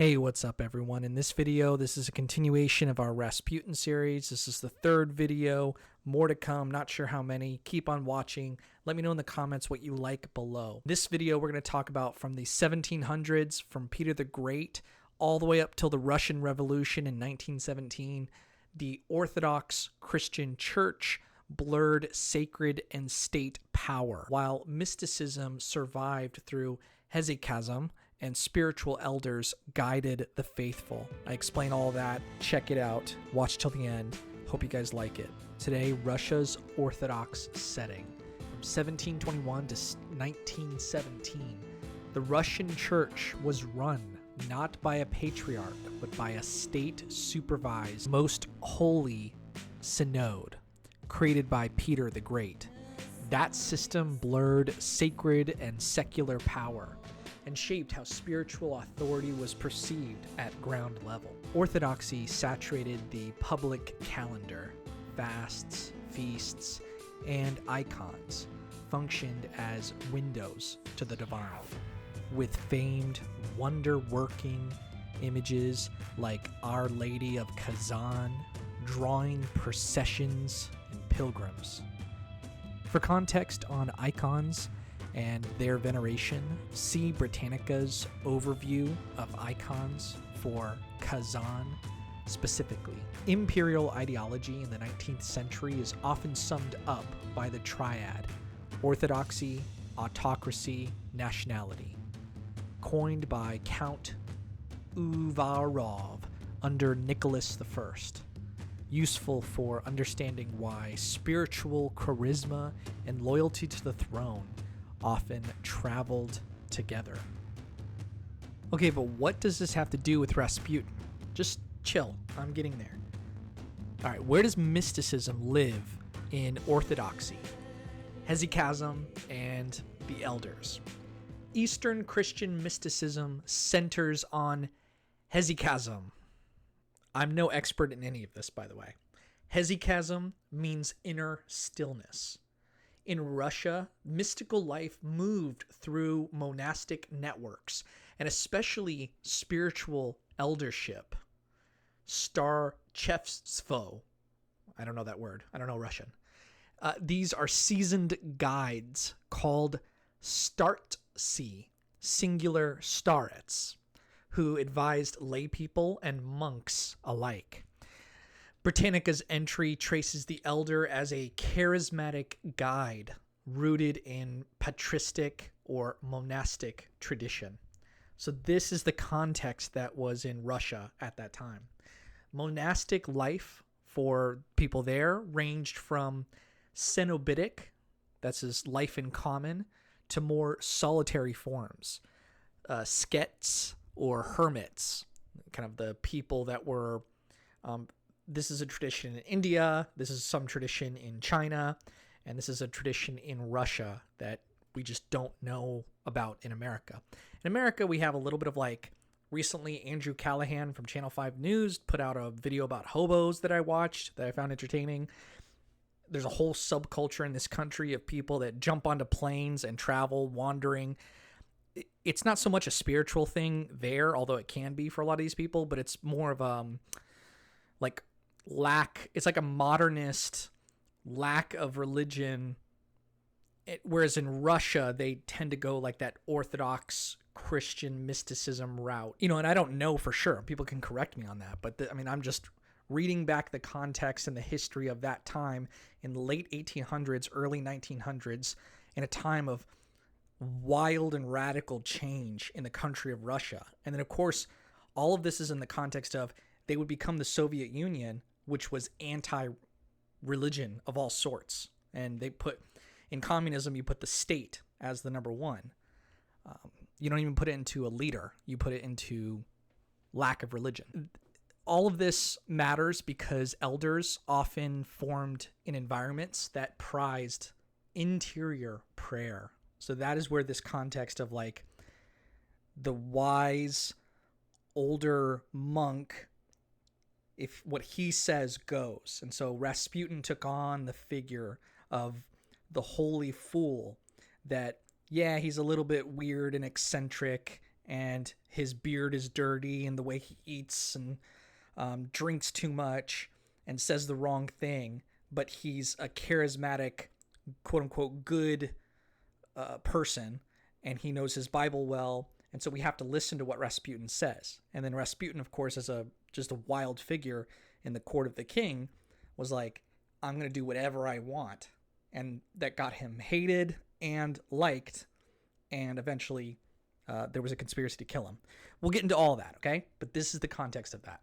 Hey, what's up everyone? In this video, this is a continuation of our Rasputin series. This is the third video, more to come, not sure how many. Keep on watching. Let me know in the comments what you like below. This video, we're going to talk about from the 1700s, from Peter the Great, all the way up till the Russian Revolution in 1917. The Orthodox Christian Church blurred sacred and state power, while mysticism survived through hesychasm and spiritual elders guided the faithful. I explain all that. Check it out. Watch till the end. Hope you guys like it. Today, Russia's Orthodox setting. From 1721 to 1917, the Russian Church was run not by a patriarch, but by a state-supervised, most holy Synod, created by Peter the Great. That system blurred sacred and secular power and shaped how spiritual authority was perceived at ground level. Orthodoxy saturated the public calendar. Fasts, feasts, and icons functioned as windows to the divine, with famed wonder-working images like Our Lady of Kazan drawing processions and pilgrims. For context on icons and their veneration, see Britannica's overview of icons for Kazan specifically. Imperial ideology in the 19th century is often summed up by the triad: Orthodoxy, Autocracy, Nationality, coined by Count Uvarov under Nicholas I. Useful for understanding why spiritual charisma and loyalty to the throne often traveled together. Okay, but what does this have to do with Rasputin? Just chill, I'm getting there. All right, where does mysticism live in Orthodoxy? Hesychasm and the elders. Eastern Christian mysticism centers on hesychasm. I'm no expert in any of this, by the way. Hesychasm means inner stillness. In Russia, mystical life moved through monastic networks, and especially spiritual eldership. Starchevstvo. I don't know that word. I don't know Russian. These are seasoned guides called startsy, singular starets, who advised lay people and monks alike. Britannica's entry traces the elder as a charismatic guide rooted in patristic or monastic tradition. So this is the context that was in Russia at that time. Monastic life for people there ranged from cenobitic, that's his life in common, to more solitary forms. Skets or hermits, kind of the people that were... this is a tradition in India, this is some tradition in China, and this is a tradition in Russia that we just don't know about in America. In America, we have a little bit of recently Andrew Callahan from Channel 5 News put out a video about hobos that I watched that I found entertaining. There's a whole subculture in this country of people that jump onto planes and travel, wandering. It's not so much a spiritual thing there, although it can be for a lot of these people, but it's more of a it's like a modernist lack of religion. Whereas in Russia, they tend to go like that Orthodox Christian mysticism route. And I don't know for sure. People can correct me on that. But I'm just reading back the context and the history of that time in the late 1800s, early 1900s, in a time of wild and radical change in the country of Russia. And then, of course, all of this is in the context of they would become the Soviet Union, which was anti-religion of all sorts. And they put, in communism, you put the state as the number one. You don't even put it into a leader. You put it into lack of religion. All of this matters because elders often formed in environments that prized interior prayer. So that is where this context of the wise older monk, if what he says goes. And so Rasputin took on the figure of the holy fool that, yeah, he's a little bit weird and eccentric and his beard is dirty, and the way he eats and drinks too much and says the wrong thing, but he's a charismatic, quote unquote, good person, and he knows his Bible well. And so we have to listen to what Rasputin says. And then Rasputin, of course, as just a wild figure in the court of the king, was like, I'm going to do whatever I want. And that got him hated and liked. And eventually there was a conspiracy to kill him. We'll get into all that, okay? But this is the context of that.